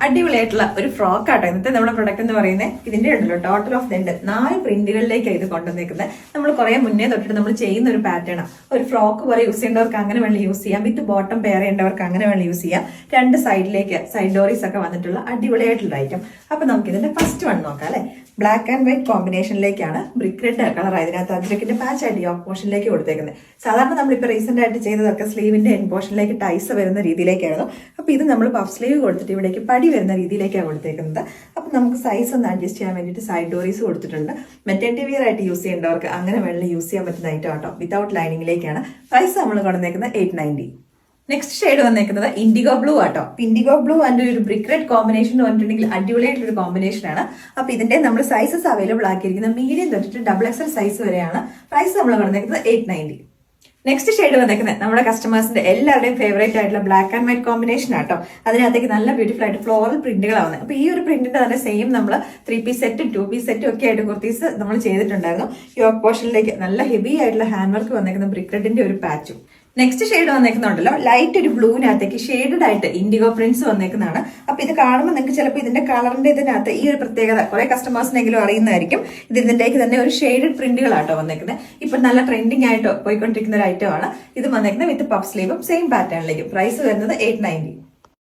അടിപൊളിയായിട്ടുള്ള ഒരു ഫ്രോക്ക് ആട്ടോ ഇന്നത്തെ നമ്മുടെ പ്രൊഡക്റ്റ് എന്ന് പറയുന്നത്. ഇതിന്റെ ഉണ്ടല്ലോ ടോട്ടൽ ഓഫ് 4 പ്രിന്റുകളിലേക്കാണ് ഇത് കൊണ്ടുവന്നേക്കുന്നത്. നമ്മൾ കുറെ മുന്നേ തൊട്ടിട്ട് നമ്മൾ ചെയ്യുന്ന ഒരു പാറ്റേൺ. ഒരു ഫ്രോക്ക് പോലെ യൂസ് ചെയ്യേണ്ടവർക്ക് അങ്ങനെ വേണം യൂസ് ചെയ്യാം, വിത്ത് ബോട്ടം പെയർ ചെയ്യേണ്ടവർക്ക് അങ്ങനെ വേണം യൂസ് ചെയ്യാം. 2 സൈഡിലേക്ക് സൈഡ് ഡോറീസ് ഒക്കെ വന്നിട്ടുള്ള അടിപൊളിയായിട്ടുള്ള ഐറ്റം. അപ്പൊ നമുക്ക് ഇതിന്റെ ഫസ്റ്റ് വൺ നോക്കാം അല്ലെ. ബ്ലാക്ക് ആൻഡ് വൈറ്റ് കോമ്പിനേഷനിലേക്കാണ് ബ്രിക്ക് റെഡ് കളർ ഇതിനകത്ത് അജ്രക്കിന്റെ പാച്ച് ആയിട്ട് യോക്ക് പോർഷനിലേക്ക് കൊടുത്തേക്കുന്നത്. സാധാരണ നമ്മളിപ്പോൾ റീസെന്റ് ആയിട്ട് ചെയ്തതൊക്കെ സ്ലീവിന്റെ എൻ പോർഷനിലേക്ക് ടൈസ് വരുന്ന രീതിയിലേക്കായിരുന്നു. അപ്പൊ ഇത് നമ്മൾ പഫ് സ്ലീവ് കൊടുത്തിട്ട് ഇവിടേക്ക് പടി വരുന്ന രീതിയിലേക്കാണ് കൊടുത്തേക്കുന്നത്. അപ്പൊ നമുക്ക് സൈസ് ഒന്ന് അഡ്ജസ്റ്റ് ചെയ്യാൻ വേണ്ടിയിട്ട് സൈഡ് ഡോറീസ് കൊടുത്തിട്ടുണ്ട്. മെറ്റേണിറ്റി വിയർ ആയിട്ട് യൂസ് ചെയ്യേണ്ടവർക്ക് അങ്ങനെ വെള്ളം യൂസ് ചെയ്യാൻ പറ്റുന്ന ഐറ്റം ആട്ടോ. വിതൗട്ട് ലൈനിങ്ങിലേക്കാണ്. പ്രൈസ് നമ്മൾ കൊണ്ടുവന്നേക്കുന്നത് 890. നെക്സ്റ്റ് ഷെയ്ഡ് വന്നേക്കുന്നത് ഇൻഡിഗോ ബ്ലൂ ആട്ടോ. ഇൻഡിഗോ ബ്ലൂ അതിന്റെ ഒരു ബ്രിക്ക് റെഡ് കോമ്പിനേഷൻ വന്നിട്ടുണ്ടെങ്കിൽ അടിപൊളിയായിട്ടൊരു കോമ്പിനേഷൻ ആണ്. അപ്പൊ ഇതിന്റെ നമ്മൾ സൈസസ് അവൈലബിൾ ആക്കിയിരിക്കുന്നത് മീഡിയം തൊട്ടിട്ട് XXL സൈസ് വരെയാണ്. പ്രൈസ് നമ്മൾ വന്നേക്കുന്നത് 890. നെക്സ്റ്റ് ഷെയ്ഡ് വന്നേക്കുന്നത് നമ്മുടെ കസ്റ്റമേഴ്സിന്റെ എല്ലാവരുടെയും ഫേവറേറ്റ് ആയിട്ടുള്ള ബ്ലാക്ക് ആൻഡ് വൈറ്റ് കോമ്പിനേഷൻ ആട്ടോ. അതിനകത്തേക്ക് നല്ല ബ്യൂട്ടിഫുൾ ആയിട്ട് ഫ്ലോറൽ പ്രിന്റുകളാണ്. അപ്പൊ ഈ ഒരു പ്രിന്റിന്റെ തന്നെ സെയിം നമ്മൾ 3 പീസ് സെറ്റ് 2 പീസ് സെറ്റും ഒക്കെ ആയിട്ട് കുർത്തീസ് നമ്മൾ ചെയ്തിട്ടുണ്ടായിരുന്നു. യോക്ക് പോർഷനിലേക്ക് നല്ല ഹെവി ആയിട്ടുള്ള ഹാൻഡ് വർക്ക് വന്നേക്കുന്ന ബ്രിക്ക് റെഡിന്റെ ഒരു പാച്ചും. നെക്സ്റ്റ് ഷെയ്ഡ് വന്നേക്കുന്നുണ്ടല്ലോ ലൈറ്റ് ഒരു ബ്ലൂവിനകത്തേക്ക് ഷെയ്ഡഡ് ആയിട്ട് ഇൻഡിഗോ പ്രിന്റ്സ് വന്നേക്കുന്നതാണ്. അപ്പൊ ഇത് കാണുമ്പോൾ നിങ്ങൾക്ക് ചിലപ്പോൾ ഇതിന്റെ കളറിന്റെ ഇതിനകത്ത് ഈ ഒരു പ്രത്യേകത കുറെ കസ്റ്റമേഴ്സിനെങ്കിലും അറിയുന്നതായിരിക്കും. ഇത് ഇതിന്റേക്ക് തന്നെ ഒരു ഷെയ്ഡഡ് പ്രിന്റുകളാട്ടോ വന്നേക്കുന്നത്. ഇപ്പൊ നല്ല ട്രെൻഡിങ് ആയിട്ട് പോയിക്കൊണ്ടിരിക്കുന്ന ഒരു ഐറ്റം ആണ് ഇത് വന്നേക്കുന്നത്. വിത്ത് പഫ് സ്ലീവും സെയിം പാറ്റേണിലേക്കും. പ്രൈസ് വരുന്നത് 890.